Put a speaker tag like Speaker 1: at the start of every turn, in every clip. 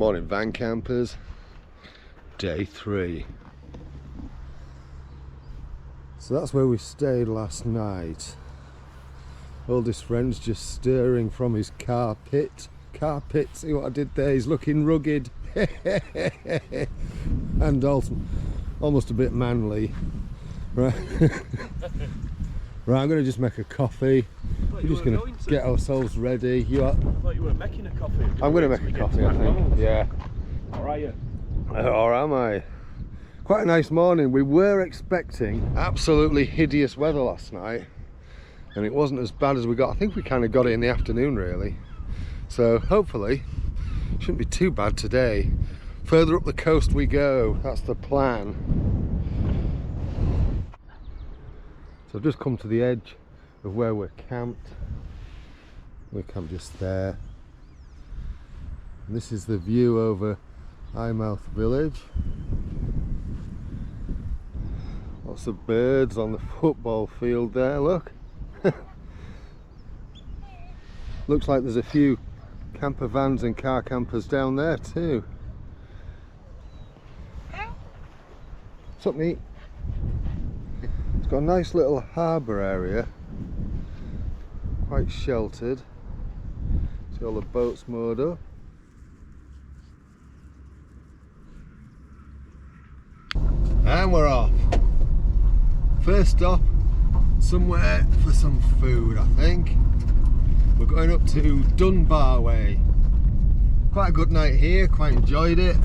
Speaker 1: Morning van campers, day 3. So that's where we stayed last night. Oldest friend's just stirring from his car pit. See what I did there? He's looking rugged and also almost a bit manly. Right, right. I'm going to just make a coffee. We're just going to get ourselves ready. You are?
Speaker 2: I thought you were making a coffee.
Speaker 1: I'm going to make a coffee, I think. Yeah.
Speaker 2: Or are you?
Speaker 1: Or am I? Quite a nice morning. We were expecting absolutely hideous weather last night, and it wasn't as bad as we got. I think we kind of got it in the afternoon, really. So hopefully, it shouldn't be too bad today. Further up the coast we go. That's the plan. So I've just come to the edge of where we're camped. We're camped just there. And this is the view over Eyemouth village. Lots of birds on the football field there, look. Looks like there's a few camper vans and car campers down there too. What's up, mate? It's got a nice little harbour area, quite sheltered. See all the boats moored up. And we're off. First stop, somewhere for some food, I think. We're going up to Dubar way. Quite a good night here, quite enjoyed it.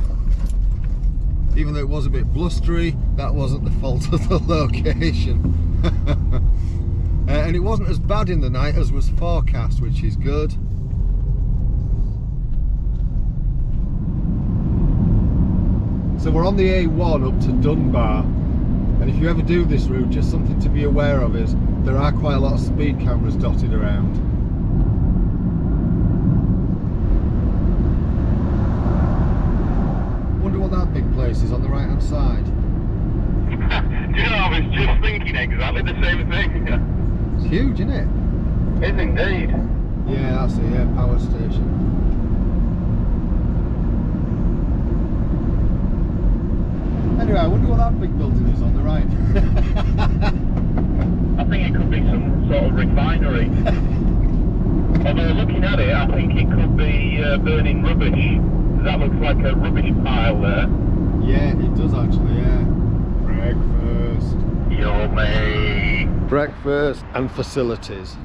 Speaker 1: Even though it was a bit blustery, that wasn't the fault of the location. And it wasn't as bad in the night as was forecast, which is good. So we're on the A1 up to Dubar, and if you ever do this route, just something to be aware of is there are quite a lot of speed cameras dotted around. Wonder what that big place is on the right hand side.
Speaker 3: Do you know, I was just thinking exactly the same thing.
Speaker 1: It's huge, isn't it?
Speaker 3: It is indeed.
Speaker 1: Yeah, that's it, yeah, power station. Anyway, I wonder what that big building is on the right.
Speaker 3: I think it could be some sort of refinery. Although looking at it, I think it could be burning rubbish. That looks like a rubbish pile there.
Speaker 1: Yeah, it does actually, yeah. Breakfast.
Speaker 3: Yummy.
Speaker 1: Breakfast and facilities.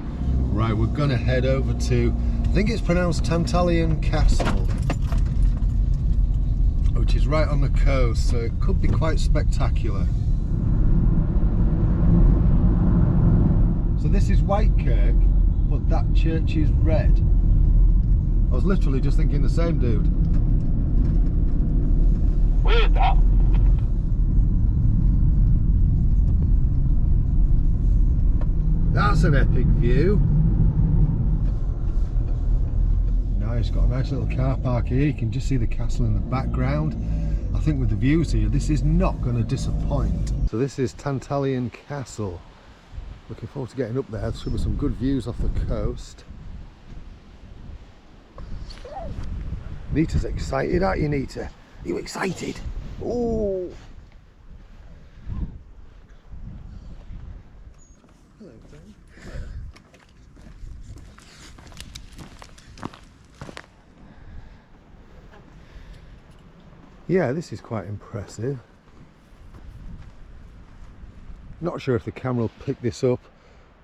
Speaker 1: Right, we're gonna head over to, I think it's pronounced Tantallon Castle, which is right on the coast, so it could be quite spectacular. So this is Whitekirk, but that church is red. I was literally just thinking the same, dude.
Speaker 3: Where's that?
Speaker 1: That's an epic view. Nice, got a nice little car park here. You can just see the castle in the background. I think with the views here, this is not going to disappoint. So this is Tantallon Castle. Looking forward to getting up there. There should be some good views off the coast. Nita's excited, aren't you, Nita? Are you excited? Oh! Hello, friend. Yeah, this is quite impressive. Not sure if the camera will pick this up,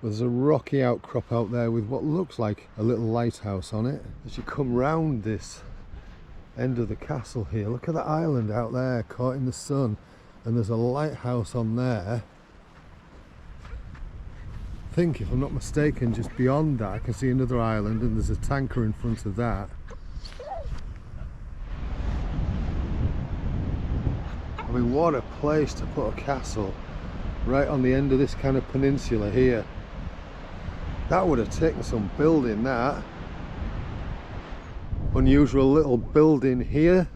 Speaker 1: but there's a rocky outcrop out there with what looks like a little lighthouse on it. As you come round this end of the castle here, look at that island out there caught in the sun, and there's a lighthouse on there. I think, if I'm not mistaken, just beyond that I can see another island, and there's a tanker in front of that. I mean, what a place to put a castle, right on the end of this kind of peninsula here. That would have taken some building, that. Unusual little building here.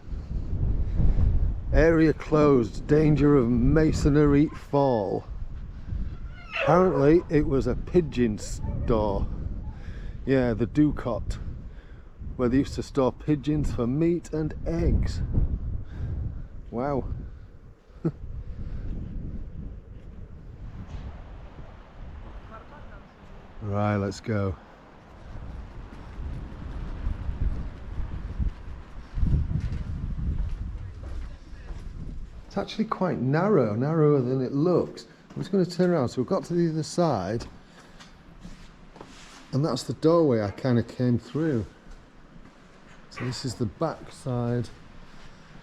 Speaker 1: Area closed, danger of masonry fall. Apparently it was a pigeon store. Yeah, the Ducot where they used to store pigeons for meat and eggs. Wow. Right, let's go. It's actually quite narrow, narrower than it looks. I'm just going to turn around. So we've got to the other side, and that's the doorway I kind of came through. So this is the back side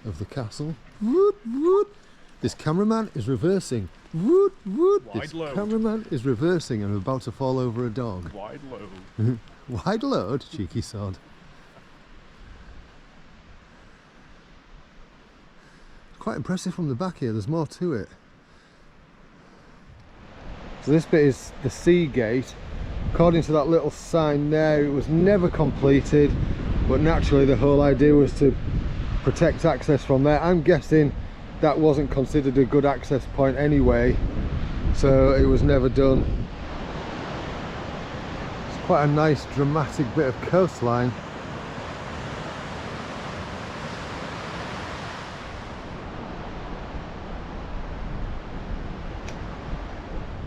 Speaker 1: of the castle. Woot, woot. This cameraman is reversing. Woot, woot. This cameraman is reversing and about to fall over a dog.
Speaker 2: Wide load.
Speaker 1: Wide load, cheeky sod. Quite impressive from the back here, there's more to it. So this bit is the sea gate. According to that little sign there, it was never completed, but naturally the whole idea was to protect access from there. I'm guessing that wasn't considered a good access point anyway, so it was never done. It's quite a nice dramatic bit of coastline.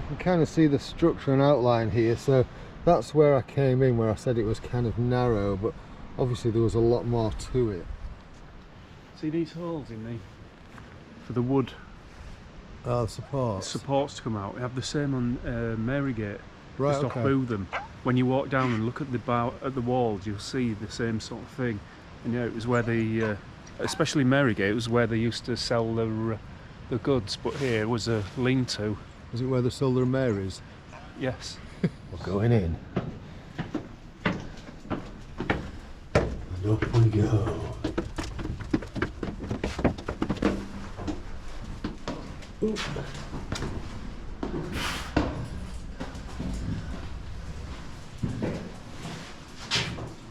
Speaker 1: You can kind of see the structure and outline here, so that's where I came in, where I said it was kind of narrow, but obviously there was a lot more to it.
Speaker 2: See these holes in the for the wood
Speaker 1: supports
Speaker 2: to come out. We have the same on Marygate.
Speaker 1: Right,
Speaker 2: just
Speaker 1: okay.
Speaker 2: off Bootham. When you walk down and look at the walls, you'll see the same sort of thing. And yeah, it was where they, especially Marygate, it was where they used to sell the goods. But here was a lean-to.
Speaker 1: Is it where they sold their Marys?
Speaker 2: Yes.
Speaker 1: We're going in. And up we go. Ooh.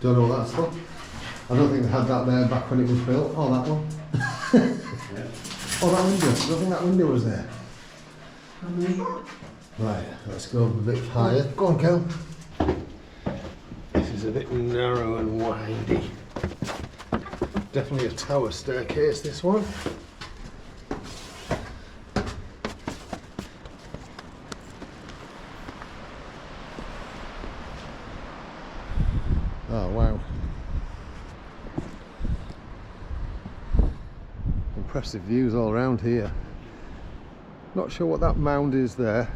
Speaker 1: Don't know what that's for. I don't think they had that there back when it was built. Oh, that one. Yeah. Oh, that window. I don't think that window was there. Right, let's go up a bit higher. Go on, Kel. This is a bit narrow and windy. Definitely a tower staircase, this one. Oh, wow. Impressive views all around here. Not sure what that mound is there.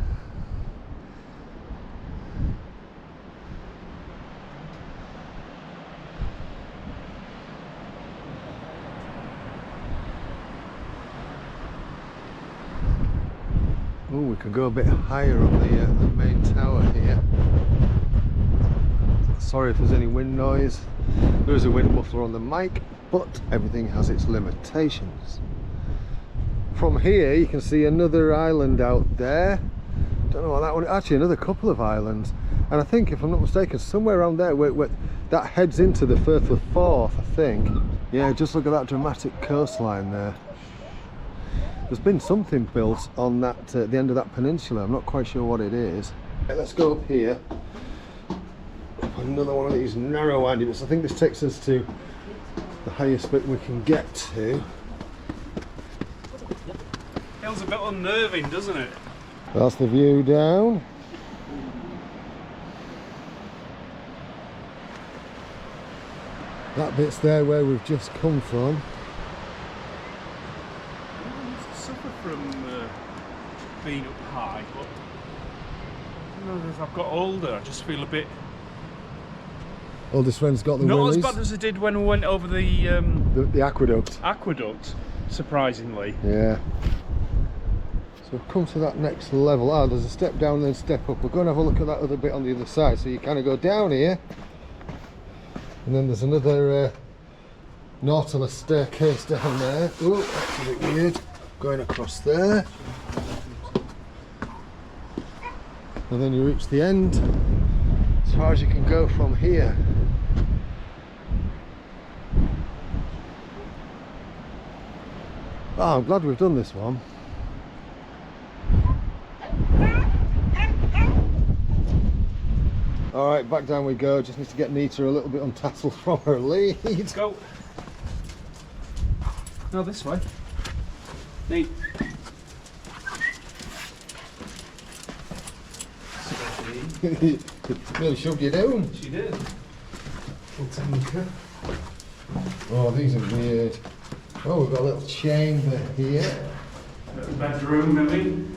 Speaker 1: Oh, we could go a bit higher on the main tower here. Sorry if there's any wind noise. There is a wind muffler on the mic, but everything has its limitations. From here you can see another island out there. Don't know what that one, actually another couple of islands. And I think, if I'm not mistaken, somewhere around there where that heads into the Firth of Forth, I think. Yeah, just look at that dramatic coastline there. There's been something built on that the end of that peninsula. I'm not quite sure what it is. Okay, let's go up here. Another one of these narrow winding bits. I think this takes us to the highest bit we can get to.
Speaker 2: Feels a bit unnerving, doesn't it?
Speaker 1: That's the view down. That bit's there where we've just come from.
Speaker 2: I used to suffer from being up high, but as I've got older, I just feel a bit.
Speaker 1: Oldest friend's got the
Speaker 2: not
Speaker 1: willies.
Speaker 2: as bad as I did when we went over the
Speaker 1: aqueduct.
Speaker 2: Aqueduct, surprisingly.
Speaker 1: Yeah. So we've come to that next level. Ah, there's a step down and then a step up. We're going to have a look at that other bit on the other side. So you kind of go down here, and then there's another Nautilus staircase down there. Oh, that's a bit weird. Going across there. And then you reach the end, as far as you can go from here. Oh, I'm glad we've done this one. Alright, Right, back down we go. Just need to get Nita a little bit untasseled from her lead.
Speaker 2: Let's go. No, this way. Neat.
Speaker 1: Nearly shoved you down.
Speaker 2: She did.
Speaker 1: Oh, these are weird. Oh, we've got a little chamber here.
Speaker 2: Bedroom, maybe.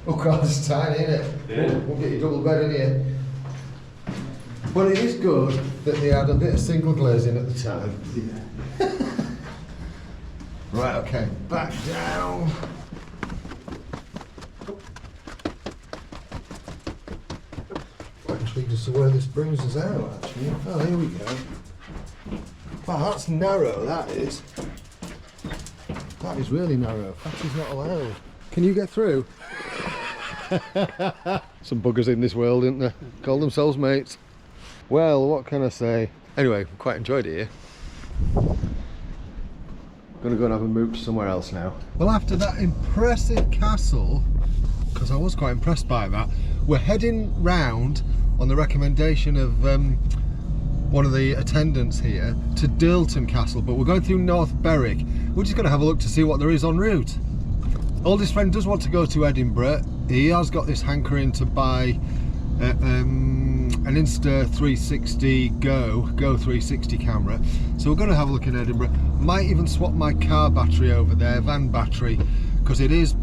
Speaker 1: Oh God, it's tiny, isn't it?
Speaker 2: Yeah.
Speaker 1: We'll get you double bed in here. But it is good that they had a bit of single glazing at the time. Yeah. Right, okay, back down. Quite intrigued as to where this brings us out, actually. Oh, here we go. Wow, that's narrow, that is. That is really narrow. Fatty's not allowed. Can you get through? Some buggers in this world, isn't there? Call themselves mates. Well, what can I say? Anyway, quite enjoyed it here. Gonna go and have a mooch somewhere else now. Well, after that impressive castle, because I was quite impressed by that, we're heading round on the recommendation of one of the attendants here to Dirleton Castle, but we're going through North Berwick. We're just going to have a look to see what there is en route. Oldest friend does want to go to Edinburgh. He has got this hankering to buy an Insta 360 Go 360 camera, so we're going to have a look in Edinburgh. Might even swap my car battery over there, van battery, because it is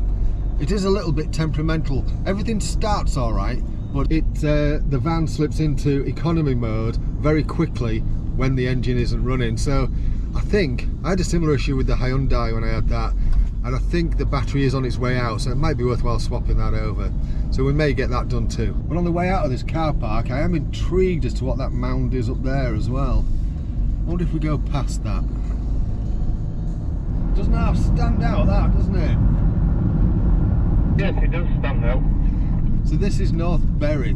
Speaker 1: a little bit temperamental. Everything starts all right, but the van slips into economy mode very quickly when the engine isn't running. So I think I had a similar issue with the Hyundai when I had that, and I think the battery is on its way out, so it might be worthwhile swapping that over. So we may get that done too. But on the way out of this car park, I am intrigued as to what that mound is up there as well. I wonder if we go past that. Doesn't half stand out, that, doesn't it?
Speaker 3: Yes, it does stand out.
Speaker 1: So this is North Berwick.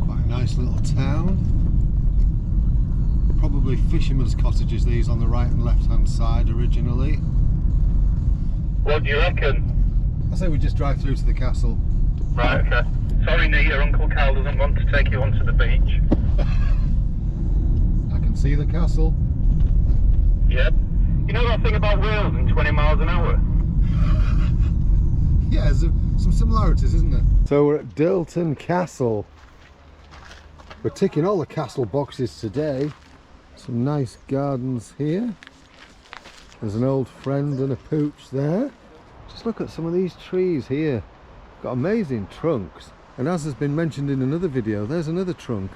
Speaker 1: Quite a nice little town. Probably fishermen's cottages, these, on the right and left hand side originally.
Speaker 3: What do you reckon?
Speaker 1: I say we just drive through to the castle.
Speaker 3: Right, okay. Sorry, Nita, Uncle Cal doesn't want to take you onto the beach.
Speaker 1: I can see the castle.
Speaker 3: Yep. You know that thing about Wales and 20 miles an hour?
Speaker 1: Yeah, there's some similarities, isn't there? So we're at Dirleton Castle. We're ticking all the castle boxes today. Some nice gardens here. There's an old friend and a pooch there. Just look at some of these trees here. Got amazing trunks. And as has been mentioned in another video, there's another trunk.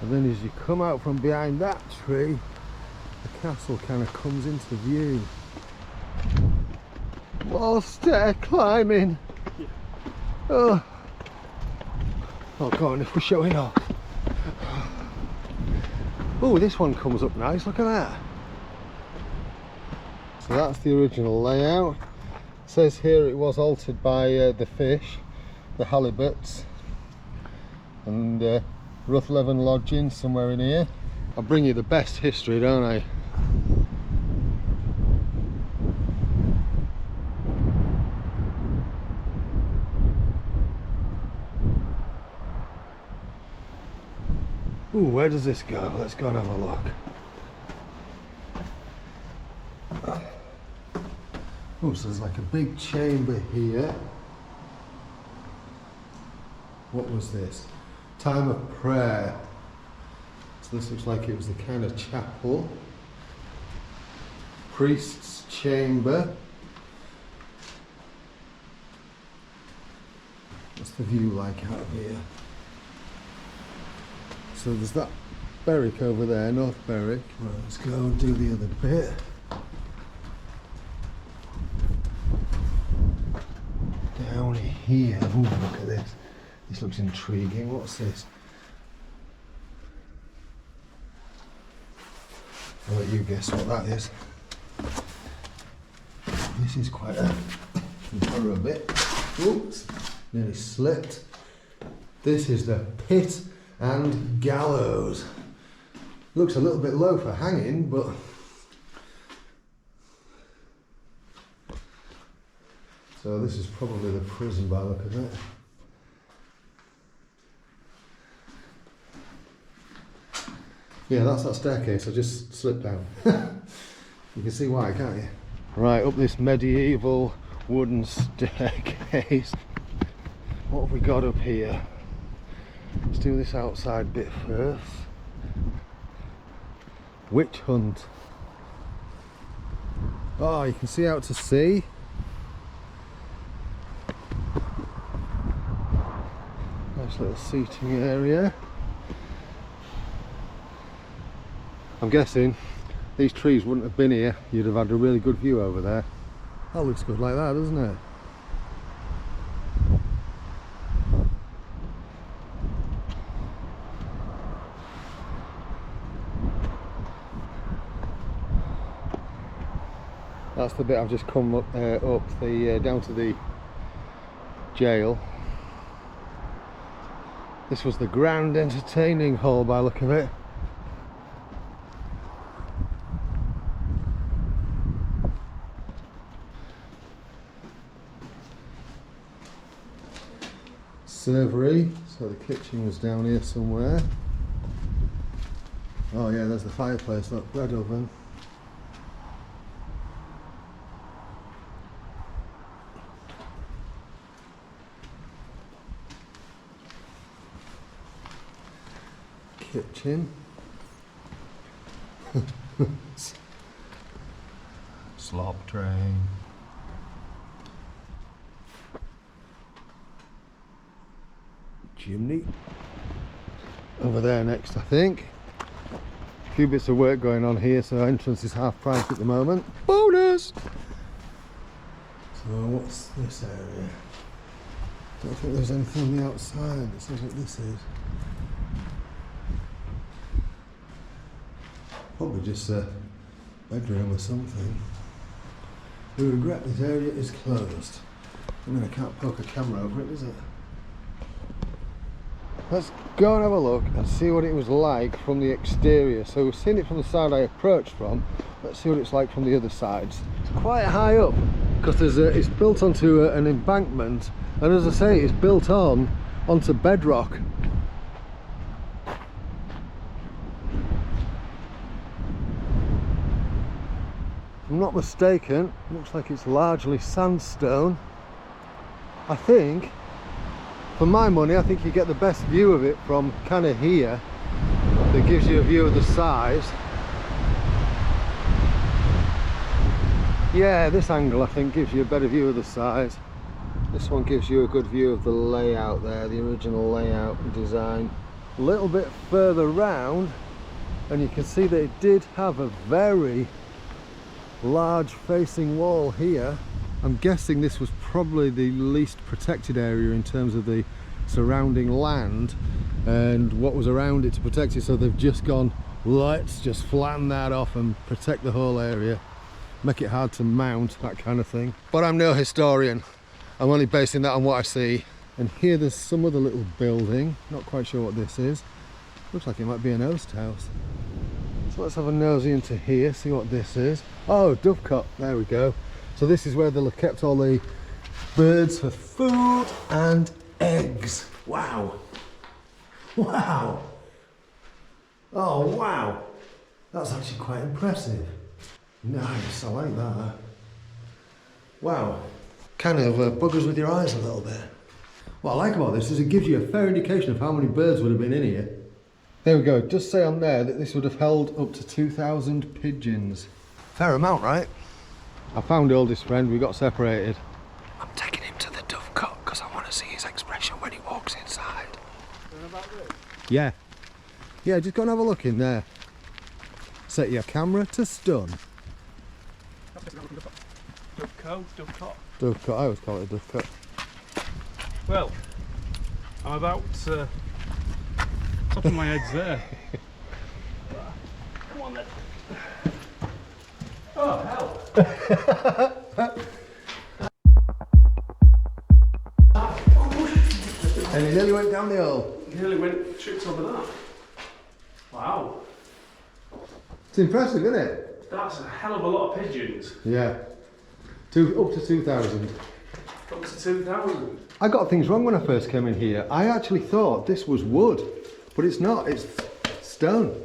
Speaker 1: And then as you come out from behind that tree, the castle kind of comes into view. More stair climbing. Oh, go on, if we're showing off. Oh, this one comes up nice, look at that. So that's the original layout. It says here it was altered by the fish, the halibuts, and Ruthleven Lodging somewhere in here. I'll bring you the best history, don't I? Ooh, where does this go? Let's go and have a look. Oh, so there's like a big chamber here. What was this? Time of prayer. So this looks like it was the kind of chapel. Priest's chamber. What's the view like out of here? So there's that Berwick over there, North Berwick. Right, let's go and do the other bit. Down here, ooh, look at this. This looks intriguing. What's this? I'll let you guess what that is. This is quite a narrow bit. Oops, nearly slipped. This is the pit and gallows. Looks a little bit low for hanging, but so this is probably the prison by the look of it. Yeah, that's that staircase. I just slipped down. You can see why, can't you? Right, up this medieval wooden staircase. What have we got up here? Let's do this outside bit first. Witch hunt. Oh, you can see out to sea. Nice little seating area. I'm guessing these trees wouldn't have been here. You'd have had a really good view over there. That looks good like that, doesn't it? That's the bit I've just come up, down to the jail. This was the grand entertaining hall by the look of it. Servery, so the kitchen was down here somewhere. Oh yeah, there's the fireplace, look, bread oven. Kitchen. Slop tray. Chimney. Over there next, I think. A few bits of work going on here, so entrance is half price at the moment. Bonus! So what's this area? Don't think there's anything on the outside. This is what this is. Probably just a bedroom or something. We regret this area is closed. I mean, I can't poke a camera over it, is it? Let's go and have a look and see what it was like from the exterior. So we've seen it from the side I approached from. Let's see what it's like from the other sides. It's quite high up because it's built onto an embankment, and as I say, it's built onto bedrock. If I'm not mistaken, looks like it's largely sandstone. I think, for my money, I think you get the best view of it from kind of here. That gives you a view of the size. Yeah, this angle I think gives you a better view of the size. This one gives you a good view of the layout there, the original layout and design. A little bit further round, and you can see that it did have a very large facing wall here. I'm guessing this was probably the least protected area in terms of the surrounding land and what was around it to protect it, so they've just gone, let's just flatten that off and protect the whole area, make it hard to mount, that kind of thing. But I'm no historian, I'm only basing that on what I see. And here there's some other little building, not quite sure what this is. Looks like it might be an host house. So let's have a nosy into here, see what this is. Oh, dovecot, there we go. So this is where they'll have kept all the birds for food and eggs. Wow. Wow. Oh, wow. That's actually quite impressive. Nice, I like that. Wow. Kind of buggers with your eyes a little bit. What I like about this is it gives you a fair indication of how many birds would have been in here. There we go, it does say on there that this would have held up to 2,000 pigeons. Fair amount, right? I found the oldest friend, we got separated. I'm taking him to the dovecot because I want to see his expression when he walks inside. Yeah. Yeah, just go and have a look in there. Set your camera to stun.
Speaker 2: Dovecot.
Speaker 1: Dovecot, I always call it a dovecot.
Speaker 2: Well, I'm about top of my head's there. Come on then. Oh, hell.
Speaker 1: And he nearly went down down the hole.
Speaker 2: Nearly went tripped over that. Wow.
Speaker 1: It's impressive, isn't it?
Speaker 2: That's a hell of a lot of pigeons.
Speaker 1: Yeah. Up to 2,000.
Speaker 2: Up to 2,000.
Speaker 1: I got things wrong when I first came in here. I actually thought this was wood, but it's not, it's stone.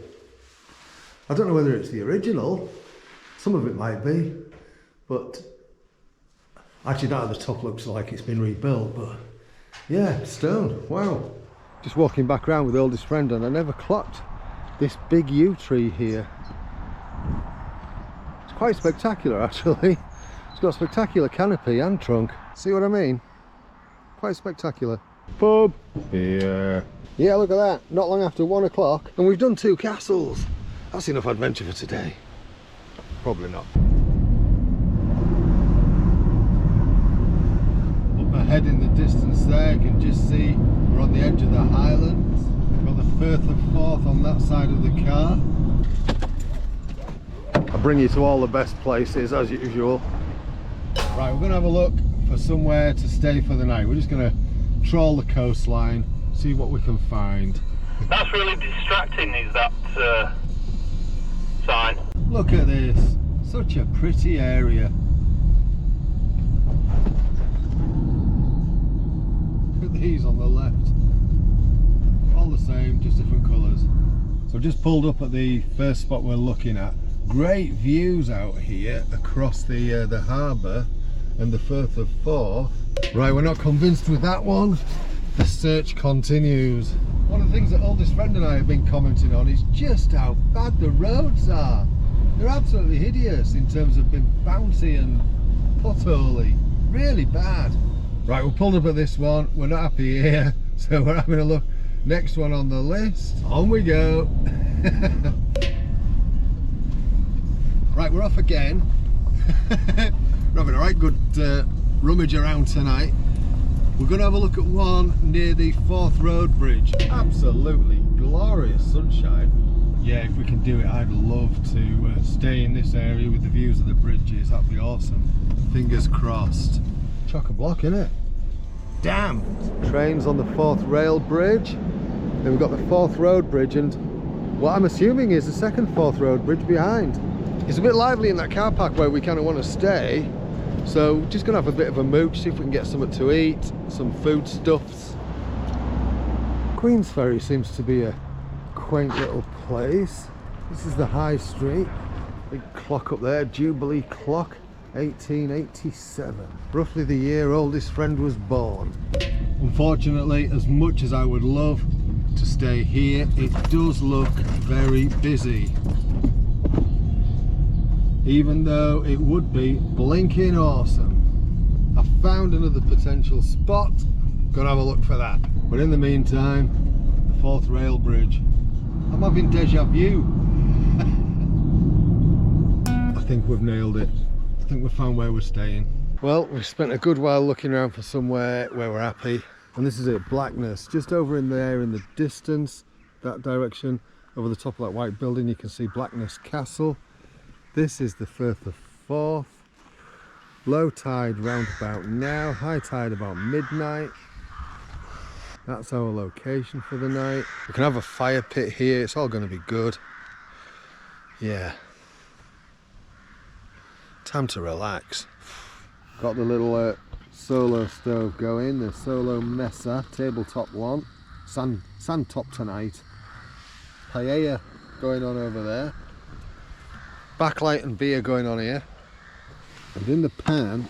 Speaker 1: I don't know whether it's the original. Some of it might be, but actually that at the top looks like it's been rebuilt, but yeah, stone, wow. Just walking back around with the oldest friend and I never clocked this big yew tree here. It's quite spectacular actually. It's got a spectacular canopy and trunk. See what I mean? Quite spectacular. Pub. Yeah. Yeah, look at that. Not long after 1 o'clock and we've done 2 castles. That's enough adventure for today. Probably not. Up ahead in the distance there, you can just see we're on the edge of the Highlands. We've got the Firth of Forth on that side of the car. I'll bring you to all the best places as usual. Right, we're going to have a look for somewhere to stay for the night. We're just going to trawl the coastline, see what we can find.
Speaker 3: That's really distracting, is that sign?
Speaker 1: Look at this, such a pretty area. Look at these on the left. All the same, just different colours. So I've just pulled up at the first spot we're looking at. Great views out here across the harbour and the Firth of Forth. Right, we're not convinced with that one. The search continues. One of the things that oldest friend and I have been commenting on is just how bad the roads are. They're absolutely hideous in terms of being bouncy and potholy. Really bad. Right, we're pulled up at this one. We're not happy here, so we're having a look. Next one on the list. On we go. Right, we're off again. We're having a right good rummage around tonight. We're going to have a look at one near the Forth Road Bridge. Absolutely glorious sunshine. Yeah, if we can do it, I'd love to stay in this area with the views of the bridges. That'd be awesome. Fingers crossed. Chock-a-block, innit? Damn! Trains on the Forth Rail Bridge. Then we've got the Forth Road Bridge and what I'm assuming is the second Forth Road Bridge behind. It's a bit lively in that car park where we kind of want to stay. So we're just going to have a bit of a mooch, see if we can get something to eat, some foodstuffs. Queen's Ferry seems to be a quaint little place. This is the High Street. Big clock up there, Jubilee clock, 1887. Roughly the year oldest friend was born. Unfortunately, as much as I would love to stay here, it does look very busy. Even though it would be blinking awesome. I found another potential spot. Gonna have a look for that. But in the meantime, the Forth Rail Bridge. I'm having deja vu. I think we've nailed it. I think we've found where we're staying. Well, we've spent a good while looking around for somewhere where we're happy. And this is it, Blackness. Just over in there in the distance, that direction, over the top of that white building, you can see Blackness Castle. This is the Firth of Forth. Low tide round about now, high tide about midnight. That's our location for the night. We can have a fire pit here, it's all going to be good. Yeah. Time to relax. Got the little solo stove going, the Solo Mesa tabletop one. Sand top tonight. Paella going on over there. Backlight and beer going on here, and in the pan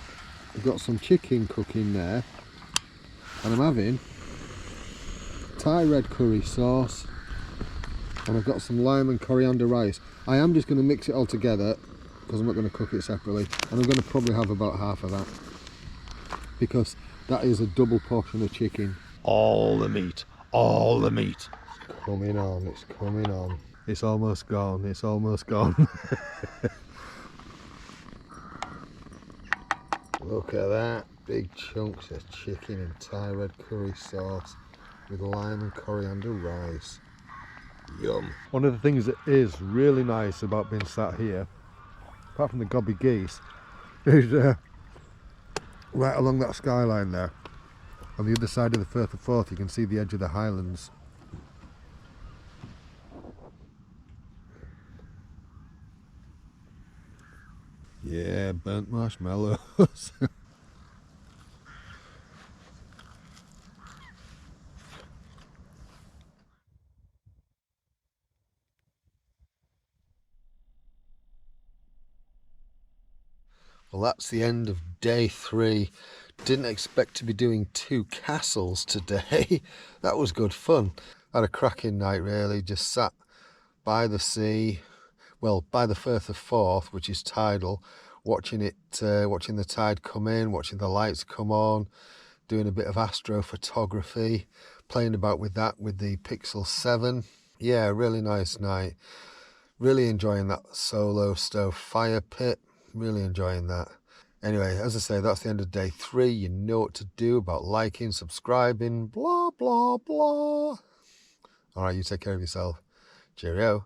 Speaker 1: I've got some chicken cooking there, and I'm having Thai red curry sauce, and I've got some lime and coriander rice. I am just going to mix it all together because I'm not going to cook it separately, and I'm going to probably have about half of that because that is a double portion of chicken. All the meat, all the meat. It's coming on, it's coming on. It's almost gone, it's almost gone. Look at that, big chunks of chicken in Thai red curry sauce with lime and coriander rice. Yum. One of the things that is really nice about being sat here, apart from the gobby geese, is right along that skyline there, On the other side of the Firth of Forth you can see the edge of the Highlands. Yeah, burnt marshmallows. Well, that's the end of day 3. Didn't expect to be doing 2 castles today. That was good fun. Had a cracking night really, just sat by the sea, well, by the Firth of Forth, which is tidal, watching the tide come in, watching the lights come on, doing a bit of astrophotography, playing about with that with the Pixel 7. Yeah, really nice night. Really enjoying that solo stove fire pit. Really enjoying that. Anyway, as I say, that's the end of day 3. You know what to do about liking, subscribing, blah, blah, blah. All right, you take care of yourself. Cheerio.